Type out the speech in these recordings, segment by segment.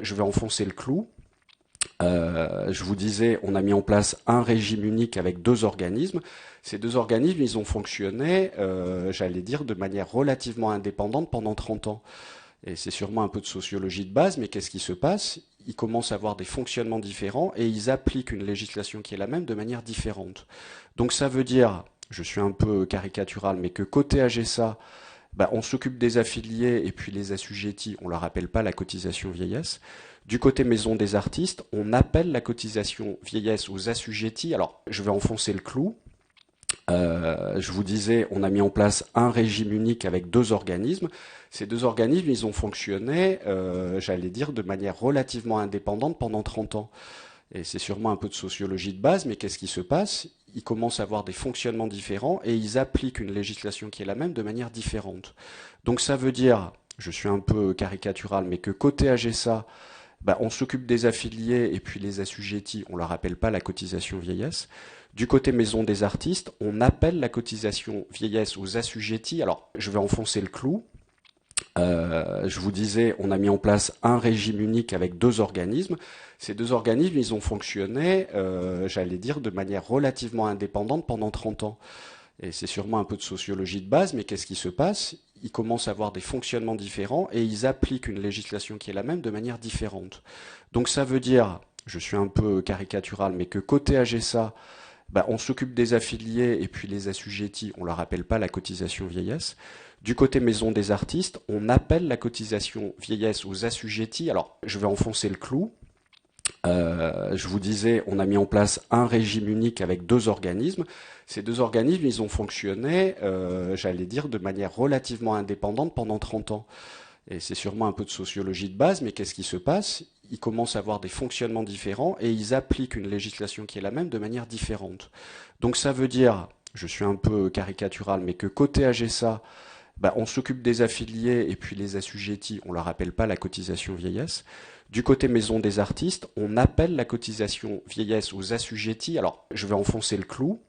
Je vais enfoncer le clou. Je vous disais, on a mis en place un régime unique avec deux organismes. Ces deux organismes, ils ont fonctionné, j'allais dire, de manière relativement indépendante pendant 30 ans. Et c'est sûrement un peu de sociologie de base, mais qu'est-ce qui se passe? Ils commencent à avoir des fonctionnements différents et ils appliquent une législation qui est la même de manière différente. Donc ça veut dire, je suis un peu caricatural, mais que côté AGSA, on s'occupe des affiliés et puis les assujettis, on leur appelle pas la cotisation vieillesse. Du côté maison des artistes, on appelle la cotisation vieillesse aux assujettis. Alors, je vais enfoncer le clou. Je vous disais, on a mis en place un régime unique avec deux organismes. Ces deux organismes, ils ont fonctionné, j'allais dire, de manière relativement indépendante pendant 30 ans. Et c'est sûrement un peu de sociologie de base, mais qu'est-ce qui se passe? Ils commencent à avoir des fonctionnements différents et ils appliquent une législation qui est la même de manière différente. Donc ça veut dire, je suis un peu caricatural, mais que côté AGSA, on s'occupe des affiliés et puis les assujettis, on leur appelle pas la cotisation vieillesse. Du côté maison des artistes, on appelle la cotisation vieillesse aux assujettis. Alors, je vais enfoncer le clou. Je vous disais, on a mis en place un régime unique avec deux organismes. Ces deux organismes, ils ont fonctionné, j'allais dire, de manière relativement indépendante pendant 30 ans. Et c'est sûrement un peu de sociologie de base, mais qu'est-ce qui se passe? Ils commencent à avoir des fonctionnements différents et ils appliquent une législation qui est la même de manière différente. Donc ça veut dire, je suis un peu caricatural, mais que côté AGSA, on s'occupe des affiliés et puis les assujettis, on leur appelle pas la cotisation vieillesse. Du côté maison des artistes, on appelle la cotisation vieillesse aux assujettis. Alors, je vais enfoncer le clou. Je vous disais, on a mis en place un régime unique avec deux organismes. Ces deux organismes, ils ont fonctionné, j'allais dire, de manière relativement indépendante pendant 30 ans. Et c'est sûrement un peu de sociologie de base, mais qu'est-ce qui se passe? Ils commencent à avoir des fonctionnements différents et ils appliquent une législation qui est la même de manière différente. Donc ça veut dire, je suis un peu caricatural, mais que côté AGSA, on s'occupe des affiliés et puis les assujettis, on leur appelle pas la cotisation vieillesse. Du côté maison des artistes, on appelle la cotisation vieillesse aux assujettis. Alors, je vais enfoncer le clou.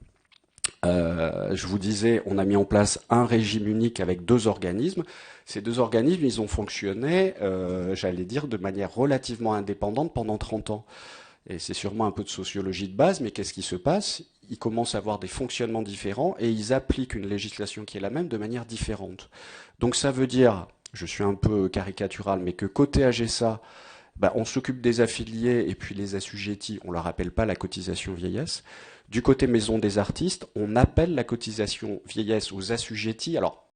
Je vous disais, on a mis en place un régime unique avec deux organismes. Ces deux organismes, ils ont fonctionné, j'allais dire, de manière relativement indépendante pendant 30 ans. Et c'est sûrement un peu de sociologie de base, mais qu'est-ce qui se passe? Ils commencent à avoir des fonctionnements différents et ils appliquent une législation qui est la même de manière différente. Donc ça veut dire, je suis un peu caricatural, mais que côté AGSA, on s'occupe des affiliés et puis les assujettis, on leur appelle pas la cotisation vieillesse. Du côté maison des artistes, on appelle la cotisation vieillesse aux assujettis. Alors,